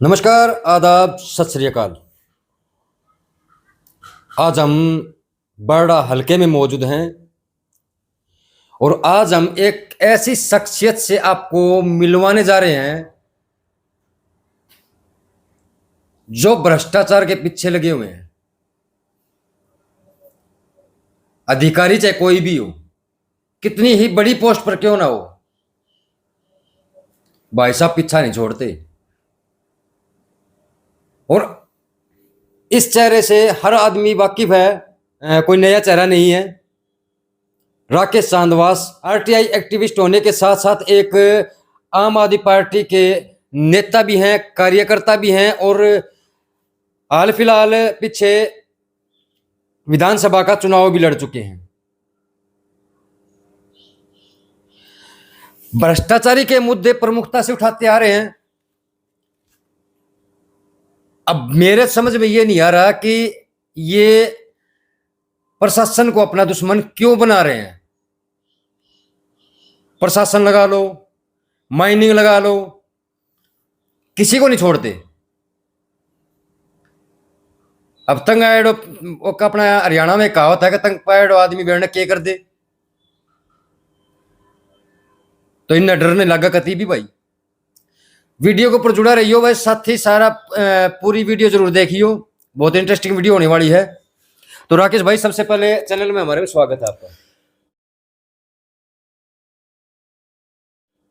नमस्कार, आदाब, सत श्री अकाल। आज हम बड़ा हल्के में मौजूद हैं और आज हम एक ऐसी शख्सियत से आपको मिलवाने जा रहे हैं जो भ्रष्टाचार के पीछे लगे हुए हैं। अधिकारी चाहे कोई भी हो, कितनी ही बड़ी पोस्ट पर क्यों ना हो, भाई साहब पीछा नहीं छोड़ते। और इस चेहरे से हर आदमी वाकिफ है, कोई नया चेहरा नहीं है। राकेश चांदवास आरटीआई एक्टिविस्ट होने के साथ साथ एक आम आदमी पार्टी के नेता भी हैं, कार्यकर्ता भी हैं और हाल फिलहाल पीछे विधानसभा का चुनाव भी लड़ चुके हैं। भ्रष्टाचारी के मुद्दे प्रमुखता से उठाते आ रहे हैं। अब मेरे समझ में ये नहीं आ रहा कि ये प्रशासन को अपना दुश्मन क्यों बना रहे हैं। प्रशासन लगा लो, माइनिंग लगा लो, किसी को नहीं छोड़ते। अब तंग आएडो अपना हरियाणा में कहावत है कि तंग पाएडो आदमी बेड़ने के कर दे, तो इन्हें डरने लगा कती भी। भाई वीडियो के ऊपर जुड़ा रहियो भाई, साथ ही सारा पूरी वीडियो जरूर देखियो, बहुत इंटरेस्टिंग वीडियो होने वाली है। तो राकेश भाई, सबसे पहले चैनल में हमारे में स्वागत है आपका।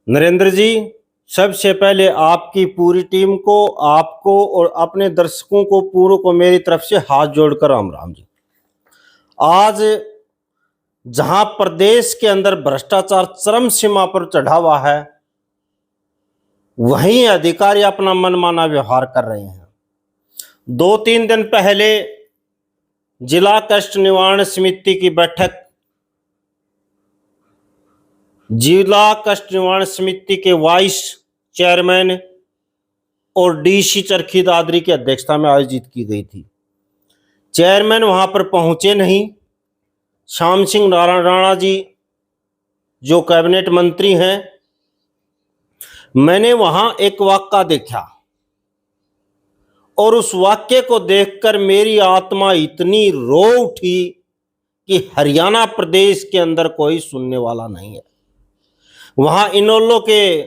नरेंद्र जी, सबसे पहले आपकी पूरी टीम को, आपको और अपने दर्शकों को पूरों को मेरी तरफ से हाथ जोड़कर राम राम जी। आज जहां प्रदेश के अंदर भ्रष्टाचार चरम सीमा पर चढ़ा हुआ है, वहीं अधिकारी अपना मनमाना व्यवहार कर रहे हैं। 2-3 दिन पहले जिला कष्ट निवारण समिति की बैठक, जिला कष्ट निवारण समिति के वाइस चेयरमैन और डीसी चरखी दादरी की अध्यक्षता में आयोजित की गई थी। चेयरमैन वहां पर पहुंचे नहीं। श्याम सिंह राणा जी जो कैबिनेट मंत्री हैं, मैंने वहां एक वाक्या देखा और उस वाक्य को देखकर मेरी आत्मा इतनी रो उठी कि हरियाणा प्रदेश के अंदर कोई सुनने वाला नहीं है। वहां इनेलो के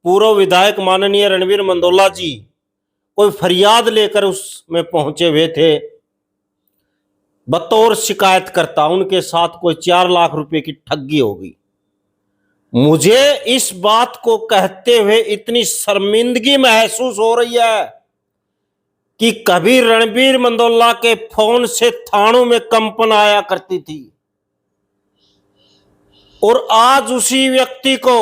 पूर्व विधायक माननीय रणवीर मंदोला जी कोई फरियाद लेकर उसमें पहुंचे हुए थे बतौर शिकायतकर्ता। उनके साथ कोई 4 लाख रुपए की ठगी हो गई। मुझे इस बात को कहते हुए इतनी शर्मिंदगी महसूस हो रही है कि कभी रणवीर मंदोला के फोन से थानों में कंपन आया करती थी और आज उसी व्यक्ति को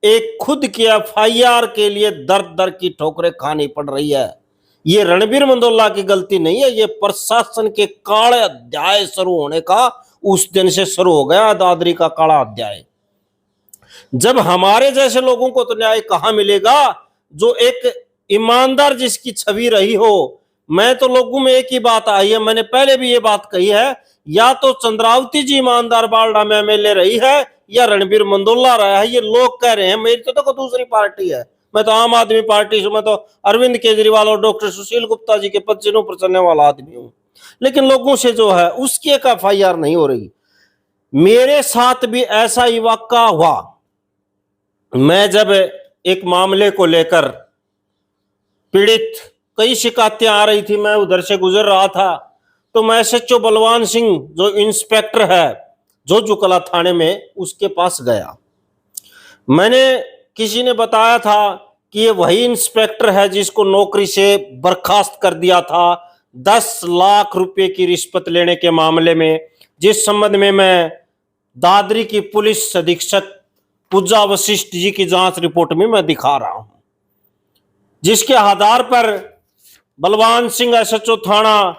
एक खुद की एफआईआर के लिए दर दर की ठोकरें खानी पड़ रही है। ये रणवीर मंदोला की गलती नहीं है, ये प्रशासन के काले अध्याय शुरू होने का उस दिन से शुरू हो गया, दादरी का काला अध्याय। जब हमारे जैसे लोगों को तो न्याय कहां मिलेगा, जो एक ईमानदार जिसकी छवि रही हो। मैं तो लोगों में एक ही बात आई है, मैंने पहले भी ये बात कही है, या तो चंद्रावती जी ईमानदार बालडा में एमएलए रही है या रणवीर मंदोला रहा है। ये लोग कह रहे हैं, मेरी तो देखो दूसरी पार्टी है, मैं तो आम आदमी पार्टी से, मैं तो अरविंद केजरीवाल और डॉक्टर सुशील गुप्ता जी के पदचिन्हों पर चलने वाला आदमी हूं, लेकिन लोगों से जो है उसकी एक एफआईआर नहीं हो रही। मेरे साथ भी ऐसा ही वाकया हुआ। मैं जब एक मामले को लेकर, पीड़ित कई शिकायतें आ रही थी, मैं उधर से गुजर रहा था, तो मैं एसएचओ बलवान सिंह जो इंस्पेक्टर है जोजुकला थाने में, उसके पास गया। मैंने, किसी ने बताया था कि ये वही इंस्पेक्टर है जिसको नौकरी से बर्खास्त कर दिया था 10 लाख रुपए की रिश्वत लेने के मामले में, जिस संबंध में मैं दादरी की पुलिस अधीक्षक पूजा वशिष्ठ जी की जांच रिपोर्ट में मैं दिखा रहा हूं, जिसके आधार पर बलवान सिंह एसएचओ थाना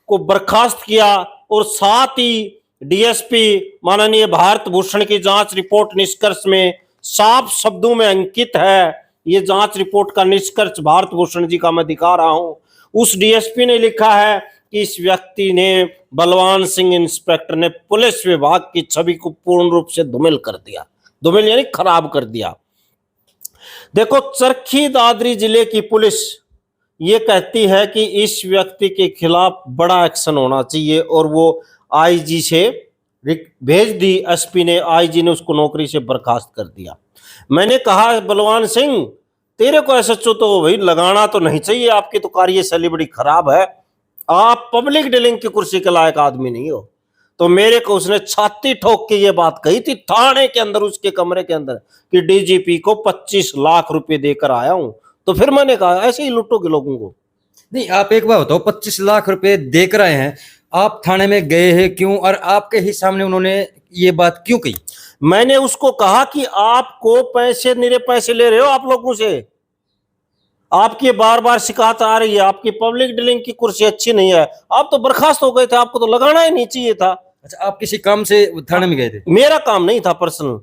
को बर्खास्त किया और साथ ही डीएसपी माननीय भारत भूषण की जांच रिपोर्ट निष्कर्ष में साफ शब्दों में अंकित है। ये जांच रिपोर्ट का निष्कर्ष भारत भूषण जी का मैं दिखा रहा हूं। उस डीएसपी ने लिखा है कि इस व्यक्ति ने, बलवान सिंह इंस्पेक्टर ने, पुलिस विभाग की छवि को पूर्ण रूप से धूमिल कर दिया। धूमिल यानी खराब कर दिया। देखो, चरखी दादरी जिले की पुलिस ये कहती है कि इस व्यक्ति के खिलाफ बड़ा एक्शन होना चाहिए और वो आईजी से भेज दी। एसपी ने, आईजी ने उसको नौकरी से बर्खास्त कर दिया। मैंने कहा, बलवान सिंह, तेरे को एसएचओ तो भाई लगाना तो नहीं चाहिए, आपकी तो कार्यशैली बड़ी खराब है, आप पब्लिक डीलिंग की कुर्सी के लायक आदमी नहीं हो। तो मेरे को उसने छाती ठोक के ये बात कही थी थाने के अंदर, उसके कमरे के अंदर, कि डीजीपी को 25 लाख रुपए देकर आया हूं। तो फिर मैंने कहा, ऐसे ही लुटोगे लोगों को? नहीं, आप एक बात बताओ, 25 लाख रुपए देकर आए हैं, आप थाने में गए हैं क्यों, और आपके ही सामने उन्होंने ये बात क्यों कही? मैंने उसको कहा कि आपको पैसे, निरे पैसे ले रहे हो आप लोगों से, आपकी बार बार शिकायत आ रही है, आपकी पब्लिक डीलिंग की कुर्सी अच्छी नहीं है, आप तो बर्खास्त हो गए थे, आपको तो लगाना ही नहीं चाहिए था। अच्छा, आप किसी काम से थाने में गए थे? मेरा काम नहीं था पर्सनल,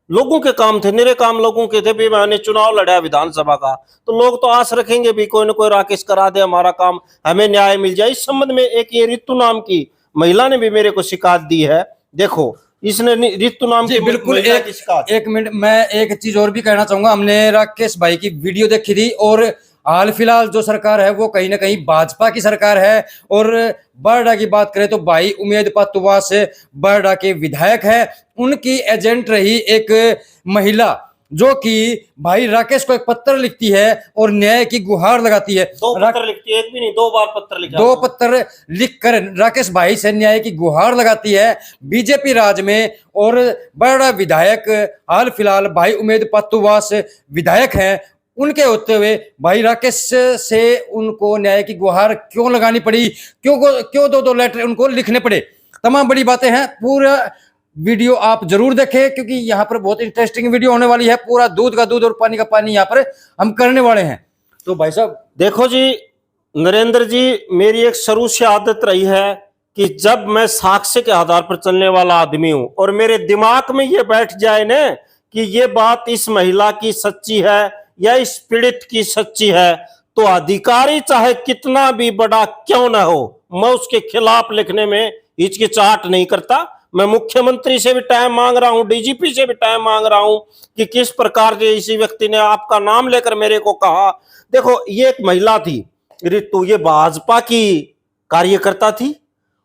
लोगों के काम थे, निरे काम लोगों के थे भी। मैंने चुनाव लड़ा विधानसभा का, तो लोग तो आस रखेंगे भी कोई ना कोई राकेश करा दे हमारा काम, हमें न्याय मिल जाए। इस संबंध में एक ये रितु नाम की महिला ने भी मेरे को शिकायत दी है। देखो, इसने रितु नाम की बिल्कुल, महिला की शिकायत। एक मिनट, मैं एक चीज और भी कहना चाहूंगा। हमने राकेश भाई की वीडियो देखी थी, और हाल फिलहाल जो सरकार है वो कहीं ना कहीं भाजपा की सरकार है। और बरडा की बात करें तो भाई उमेद पातुवास बरडा के विधायक है, उनकी एजेंट रही एक महिला, जो कि भाई राकेश को एक पत्र लिखती है और न्याय की गुहार लगाती है। दो पत्र लिखती है, एक भी नहीं, 2 बार पत्र लिखा, 2 पत्र लिखकर राकेश भाई से न्याय की गुहार लगाती है बीजेपी राज में। और बड़ा विधायक हाल फिलहाल भाई उमेद पातुवास विधायक हैं, उनके होते हुए भाई राकेश से उनको न्याय की गुहार क्यों लगानी पड़ी, क्यों 2 लेटर उनको लिखने पड़े, तमाम बड़ी बातें हैं। पूरा वीडियो आप जरूर देखें, क्योंकि यहाँ पर बहुत इंटरेस्टिंग वीडियो होने वाली है। पूरा दूध का दूध और पानी का पानी यहाँ पर हम करने वाले हैं। तो भाई साहब देखो जी, नरेंद्र जी, मेरी एक शुरू से आदत रही है कि जब मैं साक्ष्य के आधार पर चलने वाला आदमी हूं और मेरे दिमाग में ये बैठ जाए ना कि ये बात इस महिला की सच्ची है या इस पीड़ित की सच्ची है, तो अधिकारी चाहे कितना भी बड़ा क्यों ना हो, मैं उसके खिलाफ लिखने में हिचकिचाहट नहीं करता। मैं मुख्यमंत्री से भी टाइम मांग रहा हूं, डीजीपी से भी टाइम मांग रहा हूं कि किस प्रकार से इसी व्यक्ति ने आपका नाम लेकर मेरे को कहा। देखो, ये एक महिला थी रितु, ये भाजपा की कार्यकर्ता थी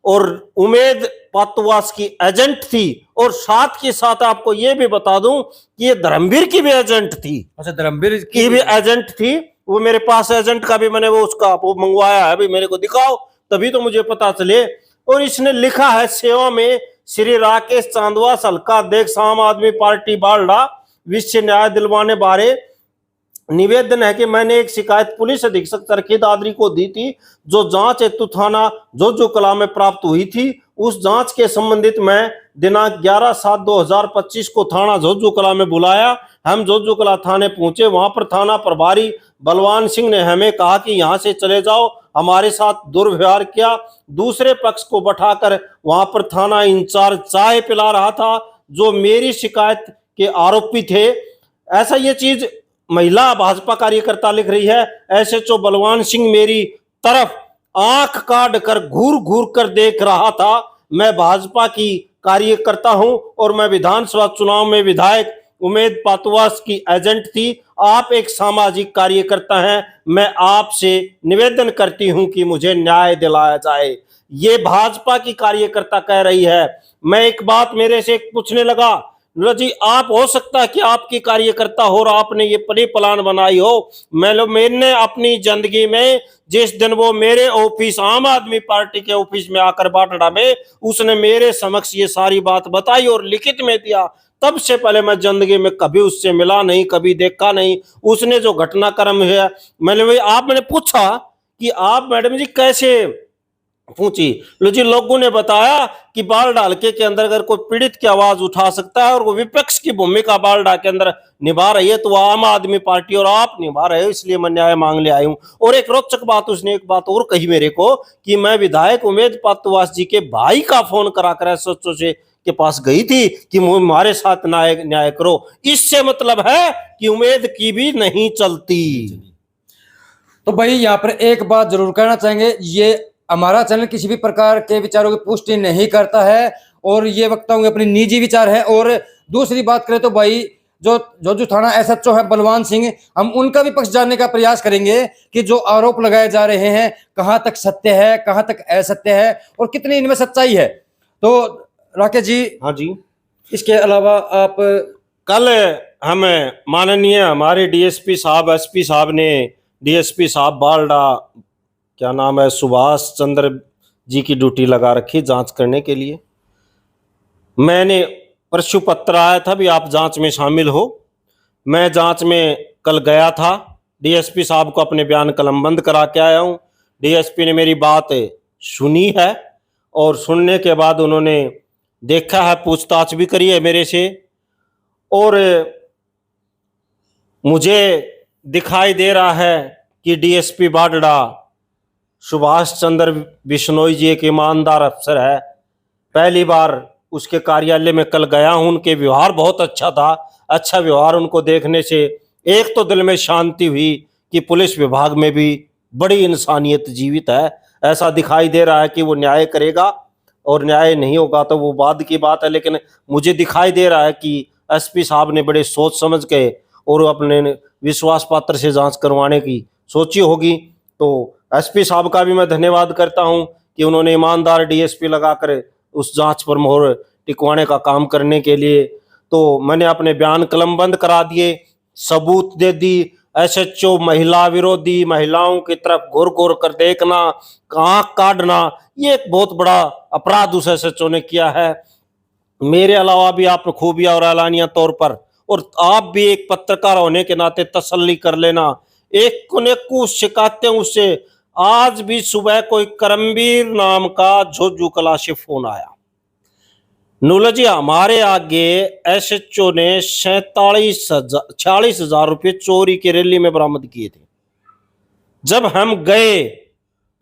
और उमेद पातुवास की एजेंट थी, और साथ के साथ आपको ये भी बता दूं कि ये धर्मवीर की भी एजेंट थी। अच्छा, धर्मवीर की भी एजेंट थी। वो मेरे पास एजेंट का भी मैंने वो उसका वो मंगवाया है, अभी मेरे को दिखाओ तभी तो मुझे पता चले। और इसने लिखा है, सेवा में श्री राकेश चांदवास, हल्का अध्यक्ष आम आदमी पार्टी बालडा, विश्व न्याय दिलवाने बारे निवेदन है कि मैंने एक शिकायत पुलिस अधीक्षक चरखी दादरी को दी थी, जो जांच हेतु थाना जोजो कला में प्राप्त हुई थी। उस जांच के संबंधित मैं दिनांक 11/7/2025 को थाना जोजो कला में बुलाया। हम जोजो कला थाने पहुंचे, वहां पर थाना प्रभारी बलवान सिंह ने हमें कहा कि यहां से चले जाओ, हमारे साथ दुर्व्यवहार किया। दूसरे पक्ष को बैठाकर वहां पर थाना इंचार्ज चाय पिला रहा था, जो मेरी शिकायत के आरोपी थे। ऐसा ये चीज महिला भाजपा कार्यकर्ता लिख रही है। एसएचओ बलवान सिंह मेरी तरफ आंख काट कर घूर घूर कर देख रहा था। मैं भाजपा की कार्यकर्ता हूं और मैं विधानसभा चुनाव में विधायक उमेद पातुवास की एजेंट थी। आप एक सामाजिक कार्यकर्ता हैं, मैं आपसे निवेदन करती हूं कि मुझे न्याय दिलाया जाए। ये भाजपा की कार्यकर्ता कह रही है। मैं एक बात मेरे से पूछने लगा, जी आप हो सकता है कि आपकी कार्यकर्ता हो और आपने ये परी प्लान बनाई हो। मैंने अपनी जिंदगी में जिस दिन वो मेरे ऑफिस, आम आदमी पार्टी के ऑफिस में आकर बाटड़ा में, उसने मेरे समक्ष ये सारी बात बताई और लिखित में दिया, तब से पहले मैं जिंदगी में कभी उससे मिला नहीं, कभी देखा नहीं। उसने जो घटनाक्रम है, मैंने पूछा कि आप मैडम जी कैसे पूछी, लो जी लोगों ने बताया कि बालडा हल्के के अंदर अगर कोई पीड़ित की आवाज उठा सकता है और वो विपक्ष की भूमिका बालडा के अंदर निभा रही है, तो वो आम आदमी पार्टी और आप निभा रहे हो, इसलिए मैं न्याय मांग ले आई हूं। और एक रोचक बात, उसने एक बात और कही मेरे को कि मैं विधायक उमेद पातुवास जी के भाई का फोन करा कर एसएचओ से के पास गई थी कि हमारे साथ न्याय करो। इससे मतलब है कि उमेद की भी नहीं चलती। तो भाई यहाँ पर एक बात जरूर कहना चाहेंगे, ये हमारा चैनल किसी भी प्रकार के विचारों की पुष्टि नहीं करता है और ये वक्ताओं के अपने निजी विचार है। और दूसरी बात करें तो भाई जो थाना एसएचओ है बलवान सिंह, हम उनका भी पक्ष जानने का प्रयास करेंगे कि जो आरोप लगाए जा रहे हैं कहां तक सत्य है, कहां तक असत्य है और कितनी इनमें सच्चाई है। तो राकेश जी, हाँ जी, इसके अलावा आप कल हमें माननीय हमारे डीएसपी साहब, एसपी साहब ने, डीएसपी साहब बालडा, क्या नाम है, सुभाष चंद्र जी की ड्यूटी लगा रखी जांच करने के लिए। मैंने परसों पत्र आया था भी आप जांच में शामिल हो। मैं जांच में कल गया था, डीएसपी साहब को अपने बयान कलमबंद करा के आया हूं। डीएसपी ने मेरी बात सुनी है और सुनने के बाद उन्होंने देखा है, पूछताछ भी करी है मेरे से, और मुझे दिखाई दे रहा है कि डीएसपी बाडड़ा सुभाष चंद्र बिश्नोई जी एक ईमानदार अफसर है। पहली बार उसके कार्यालय में कल गया हूं, उनके व्यवहार बहुत अच्छा था। अच्छा व्यवहार उनको देखने से एक तो दिल में शांति हुई कि पुलिस विभाग में भी बड़ी इंसानियत जीवित है। ऐसा दिखाई दे रहा है कि वो न्याय करेगा, और न्याय नहीं होगा तो वो बाद की बात है, लेकिन मुझे दिखाई दे रहा है कि एसपी साहब ने बड़े सोच समझ के और अपने विश्वास पात्र से जांच करवाने की सोची होगी। तो एसपी साहब का भी मैं धन्यवाद करता हूं कि उन्होंने ईमानदार डीएसपी लगाकर उस जांच पर मोहर टिकवाने का काम करने के लिए। तो मैंने अपने बयान कलमबंद करा दिए, सबूत दे दी। एसएचओ महिला विरोधी, महिलाओं की तरफ घूर घूर कर देखना, आंख काटना, ये एक बहुत बड़ा अपराध उस एसएचओ ने किया है। मेरे अलावा भी आप खूबिया और एलानिया तौर पर, और आप भी एक पत्रकार होने के नाते तसल्ली कर लेना, एक कोने को शिकायतें उससे आज भी सुबह कोई करमवीर नाम का झोजू कला से फोन आया। नूला जी, हमारे आगे एसएचओ ने 46,000 रुपये चोरी की रैली में बरामद किए थे। जब हम गए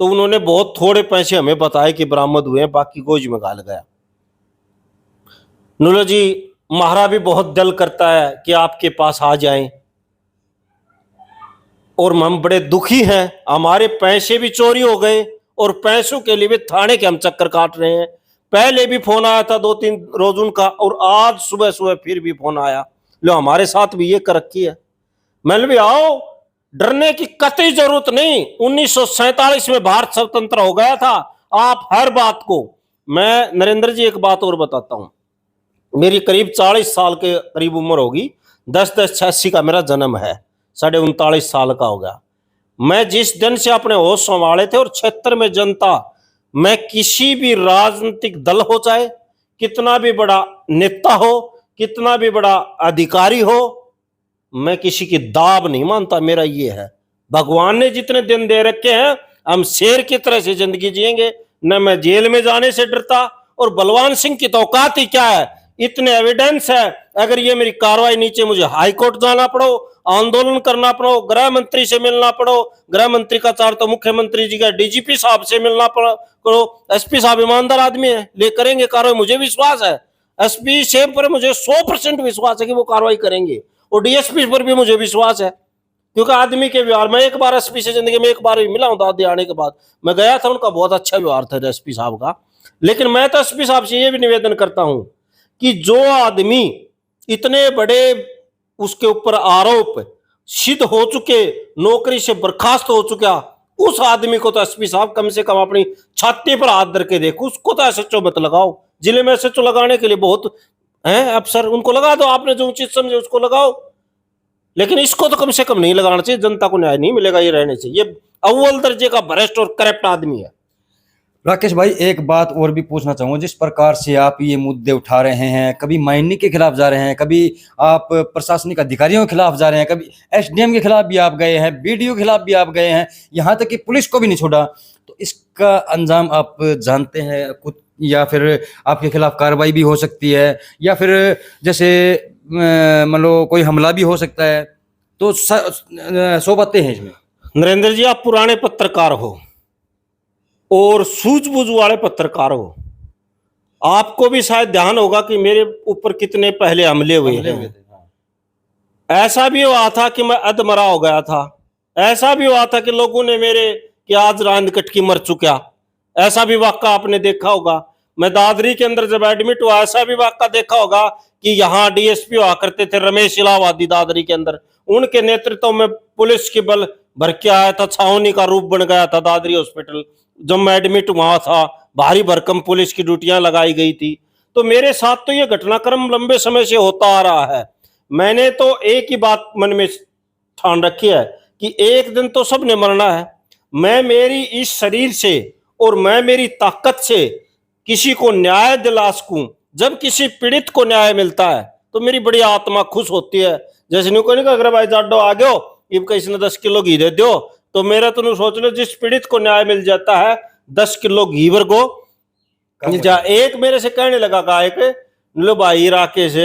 तो उन्होंने बहुत थोड़े पैसे हमें बताए कि बरामद हुए, बाकी गोज में गाल गया। नूला जी, महारा भी बहुत दिल करता है कि आपके पास आ जाएं, और हम बड़े दुखी हैं। हमारे पैसे भी चोरी हो गए और पैसों के लिए भी थाने के हम चक्कर काट रहे हैं। पहले भी फोन आया था 2-3 रोज उनका, और आज सुबह सुबह फिर भी फोन आया, लो हमारे साथ भी ये कर रखी है। मैंने भी आओ, डरने की कतई जरूरत नहीं। 1947 में भारत स्वतंत्र हो गया था। आप हर बात को, मैं नरेंद्र जी एक बात और बताता हूं, मेरी करीब 40 साल के करीब उम्र होगी, 10/10/86 का मेरा जन्म है, 39.5 साल का हो गया। मैं जिस दिन से अपने होश संभाले थे और क्षेत्र में जनता, मैं किसी भी राजनीतिक दल हो, चाहे कितना भी बड़ा नेता हो, कितना भी बड़ा अधिकारी हो, मैं किसी की दाब नहीं मानता। मेरा ये है, भगवान ने जितने दिन दे रखे हैं हम शेर की तरह से जिंदगी जिएंगे। न मैं जेल में जाने से डरता, और बलवान सिंह की तो औकात ही क्या है, इतने एविडेंस है। अगर ये मेरी कार्रवाई नीचे मुझे हाई कोर्ट जाना पड़ो, आंदोलन करना पड़ो, गृह मंत्री से मिलना पड़ो, गृह मंत्री का चार तो मुख्यमंत्री जी का, डीजीपी साहब से मिलना पड़ो, एसपी साहब ईमानदार आदमी है, ले करेंगे कार्रवाई, मुझे विश्वास है। एसपी से पर मुझे 100% विश्वास है कि वो कार्रवाई करेंगे, और डीएसपी पर भी मुझे विश्वास है, क्योंकि आदमी के व्यवहार, मैं एक बार एसपी से जिंदगी में एक बार भी मिला हूं, दादी आने के बाद मैं गया था, उनका बहुत अच्छा व्यवहार था एसपी साहब का। लेकिन मैं तो एसपी साहब से ये भी निवेदन करता हूं कि जो आदमी इतने बड़े उसके ऊपर आरोप सिद्ध हो चुके, नौकरी से बर्खास्त हो चुका, उस आदमी को तो एसपी साहब कम से कम अपनी छाती पर हाथ धर के देखो, उसको तो एसएचओ मत लगाओ। जिले में एसएचओ लगाने के लिए बहुत हैं अफसर, उनको लगा दो, आपने जो उचित समझे उसको लगाओ, लेकिन इसको तो कम से कम नहीं लगाना चाहिए। जनता को न्याय नहीं मिलेगा ये रहने से, ये अव्वल दर्जे का भ्रष्ट और करप्ट आदमी है। राकेश भाई, एक बात और भी पूछना चाहूंगा, जिस प्रकार से आप ये मुद्दे उठा रहे हैं, कभी माइनिंग के खिलाफ जा रहे हैं, कभी आप प्रशासनिक अधिकारियों के खिलाफ जा रहे हैं, कभी एसडीएम के खिलाफ भी आप गए हैं, बीडीओ के खिलाफ भी आप गए हैं, यहाँ तक कि पुलिस को भी नहीं छोड़ा, तो इसका अंजाम आप जानते हैं कुछ, या फिर आपके खिलाफ कार्रवाई भी हो सकती है, या फिर जैसे मान लो कोई हमला भी हो सकता है, तो 100 बातें हैं इसमें। नरेंद्र जी, आप पुराने पत्रकार हो और सूझबूझ वाले पत्रकार हो, आपको भी शायद ध्यान होगा कि मेरे ऊपर कितने पहले हमले हुए हैं। ऐसा भी हुआ था कि मैं अधमरा हो गया था, ऐसा भी हुआ था कि लोगों ने मेरे कि आज रांद कटकी मर चुका, ऐसा भी वाक़ा आपने देखा होगा। मैं दादरी के अंदर जब एडमिट हुआ, ऐसा भी वाक़ा देखा होगा कि यहाँ डीएसपी हुआ करते थे रमेश इलाहाबादी दादरी के अंदर, उनके नेतृत्व में पुलिस के बल भर के आया था, छावनी का रूप बन गया था दादरी हॉस्पिटल। जब मैं एडमिट हुआ था भारी भरकम पुलिस की ड्यूटियां लगाई गई थी। तो मेरे साथ तो ये घटनाक्रम लंबे समय से होता आ रहा है। मैंने तो एक ही बात मन में ठान रखी है कि एक दिन तो सबने मरना है। मैं मेरी इस शरीर से और मैं मेरी ताकत से किसी को न्याय दिला सकूं। जब किसी पीड़ित को न्याय मिलता है तो मेरी बड़ी आत्मा खुश होती है। जैसे न्यू कहने का अगर भाई जाडो आ गयो इब किसी ने 10 किलो घी दे दो, तो मेरा तो सोच लो जिस पीड़ित को न्याय मिल जाता है 10 किलो घी वर्गो मिल जा। एक मेरे से कहने लगा गायक, लो भाई राकेश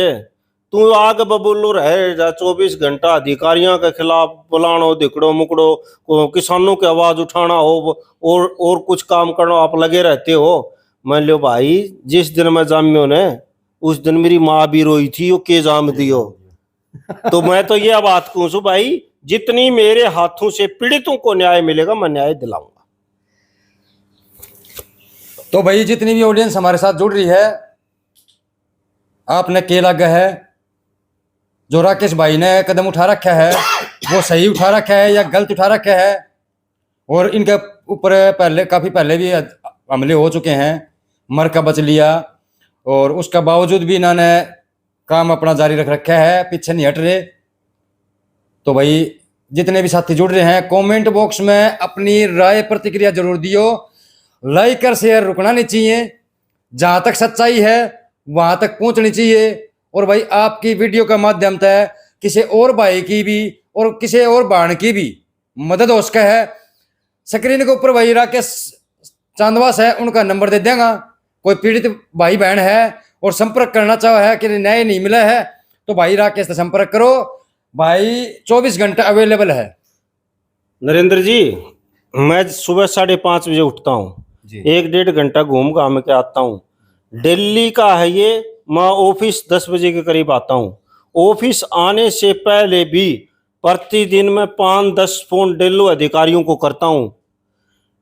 तू आग बबूलू रहे जा 24 घंटा अधिकारियों के खिलाफ बुलानो दिकड़ो मुकड़ो, किसानों की आवाज उठाना हो और कुछ काम करना आप लगे रहते हो। मैं लो भाई जिस दिन मैं जाम्यो ने उस दिन मेरी माँ भी रोई थी, वो के जाम दियो। तो मैं तो ये बात कहूँ भाई, जितनी मेरे हाथों से पीड़ितों को न्याय मिलेगा मैं न्याय दिलाऊंगा। तो भाई जितनी भी ऑडियंस हमारे साथ जुड़ रही है, आपने के लगा है जो राकेश भाई ने कदम उठा रखा है वो सही उठा रखा है या गलत उठा रखा है। और इनके ऊपर पहले काफ़ी पहले भी हमले हो चुके हैं, मर का बच लिया, और उसका बावजूद भी इन्होंने काम अपना जारी रख रखा है, पीछे नहीं हट रहे। तो भाई जितने भी साथी जुड़ रहे हैं कमेंट बॉक्स में अपनी राय प्रतिक्रिया जरूर दियो। लाइक और शेयर रुकना नहीं चाहिए, जहाँ तक सच्चाई है वहाँ तक पहुँचनी चाहिए। और भाई आपकी वीडियो के माध्यम से किसी और भाई की भी और किसी और बहन की भी मदद हो सके है। स्क्रीन के ऊपर भाई राकेश चांदवास है, उनका नंबर दे देगा। कोई पीड़ित भाई बहन है और संपर्क करना चाहे है कि न्याय नहीं मिला है तो भाई राकेश से संपर्क करो। भाई 24 घंटे अवेलेबल है। नरेंद्र जी मैं सुबह 5:30 बजे उठता हूँ, 1-1.5 घंटा घूम घाम के आता हूँ। दिल्ली का है ये, मैं ऑफिस 10 बजे के करीब आता हूँ। ऑफिस आने से पहले भी प्रतिदिन मैं 5-10 फोन डेलो अधिकारियों को करता हूँ,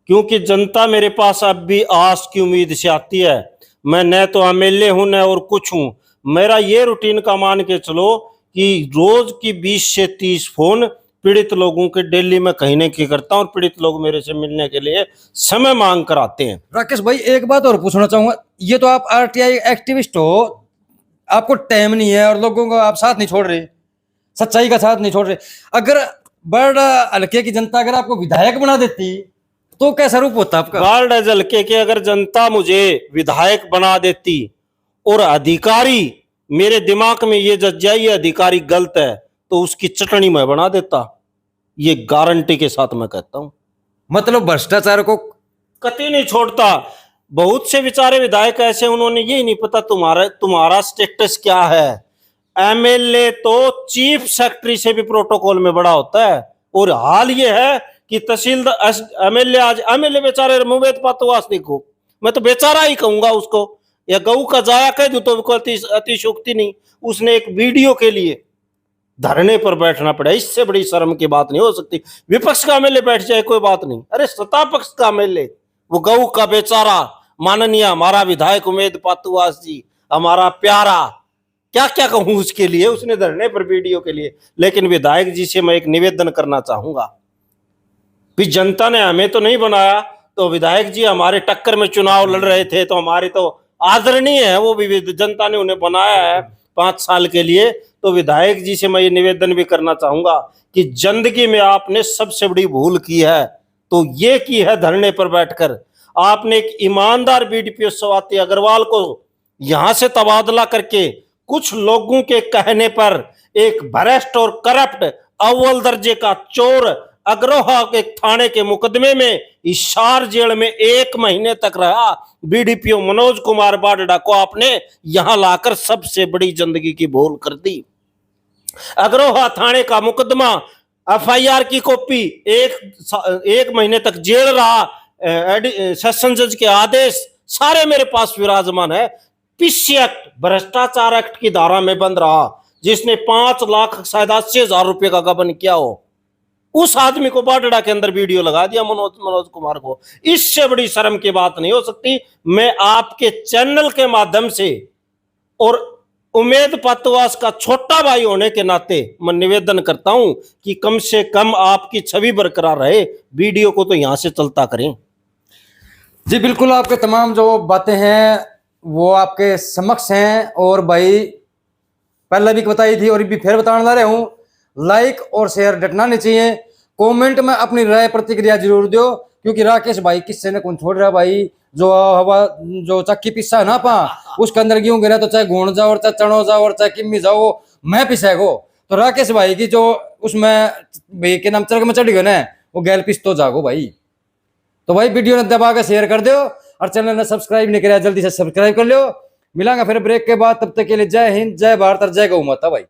क्योंकि जनता मेरे पास अब भी आस की उम्मीद से आती है। मैं न तो एमएलए हूं न और कुछ हूं। मेरा ये रूटीन का मान के चलो कि रोज की 20 से 30 फोन पीड़ित लोगों के डेली में कहीं न कहीं करता हूं, और पीड़ित लोग मेरे से मिलने के लिए समय मांग कर आते हैं। राकेश भाई एक बात और पूछना चाहूंगा, ये तो आप आरटीआई एक्टिविस्ट हो, आपको टाइम नहीं है और लोगों का आप साथ नहीं छोड़ रहे, सच्चाई का साथ नहीं छोड़ रहे। अगर बड़ा हल्के की जनता अगर आपको विधायक बना देती तो कैसा रूप होता आपका? बारडा हल्के के अगर जनता मुझे विधायक बना देती और अधिकारी मेरे दिमाग में ये जज जाए ये अधिकारी गलत है तो उसकी चटनी मैं बना देता। ये गारंटी के साथ मैं कहता हूं। मतलब भ्रष्टाचार को कतई नहीं छोड़ता। बहुत से बेचारे विधायक ऐसे उन्होंने ये नहीं पता तुम्हारा स्टेटस क्या है। एमएलए तो चीफ सेक्रेटरी से भी प्रोटोकॉल में बड़ा होता है। और हाल ये है कि तहसीलदार एमएलए आज एमएलए बेचारे मुवेद पातवास देखो, मैं तो बेचारा ही कहूंगा उसको, या गऊ का जाया कह दूं तो अतिशोक्ति नहीं। उसने एक वीडियो के लिए धरने पर बैठना पड़ा, इससे बड़ी शर्म की बात नहीं हो सकती। विपक्ष का एमएलए बैठ जाए कोई बात नहीं, अरे सत्ता पक्ष का एमएलए वो गऊ का बेचारा माननीय हमारा विधायक उमेद पातुवास जी, हमारा प्यारा, क्या क्या कहूं उसके लिए, उसने धरने पर वीडियो के लिए। लेकिन विधायक जी से मैं एक निवेदन करना चाहूंगा, जनता ने हमें तो नहीं बनाया, तो विधायक जी हमारे टक्कर में चुनाव लड़ रहे थे तो हमारे तो आदरणीय है, वो भी जनता ने उन्हें बनाया है 5 साल के लिए। तो विधायक जी से मैं ये निवेदन भी करना चाहूंगा कि जिंदगी में आपने सबसे बड़ी भूल की है तो ये की है धरने पर बैठकर। आपने एक ईमानदार बीडीपीओ स्वाति अग्रवाल को यहां से तबादला करके कुछ लोगों के कहने पर एक भ्रष्ट और करप्ट अव्वल दर्जे का चोर अग्रोहा के थाने के मुकदमे में हिसार जेल में 1 महीने तक रहा बीडीपीओ मनोज कुमार बाडडा को आपने यहां लाकर सबसे बड़ी जिंदगी की भूल कर दी। अग्रोहा थाने का मुकदमा एफआईआर की कॉपी 1 महीने तक जेल रहा, सेशन जज के आदेश सारे मेरे पास विराजमान है। पीसी एक्ट भ्रष्टाचार एक्ट की धारा में बंद रहा, जिसने 5 लाख शायद 80,000 रुपए का गबन किया हो, उस आदमी को बाडड़ा के अंदर वीडियो लगा दिया मनोज कुमार को। इससे बड़ी शर्म की बात नहीं हो सकती। मैं आपके चैनल के माध्यम से और उमेद पातवास का छोटा भाई होने के नाते मैं निवेदन करता हूं कि कम से कम आपकी छवि बरकरार रहे, वीडियो को तो यहां से चलता करें। जी बिल्कुल, आपके तमाम जो बातें हैं वो आपके समक्ष हैं, और भाई पहले भी बताई थी और भी फिर बताने ला रहा हूँ, लाइक और शेयर डटना नहीं चाहिए। कमेंट में अपनी राय प्रतिक्रिया जरूर दो, क्योंकि राकेश भाई किससे ने कौन छोड़ रहा भाई। जो हवा जो चक्की पिस्सा है ना पा, उसके अंदर गेहूं गिरा तो चाहे घूण जाओ और चाहे चनो जाओ और चाहे किम्मी जाओ, मैं पिसेगो। तो राकेश भाई की जो उसमें भाई के नाम चरक में चढ़ गए ना, वो गैल पिस तो जागो भाई। तो भाई वीडियो ने दबा के शेयर कर दो, और चैनल ने सब्सक्राइब नहीं किया जल्दी से सब्सक्राइब कर लो। मिलांगा फिर ब्रेक के बाद, तब तक के लिए जय हिंद, जय भारत और जय गौ माता भाई।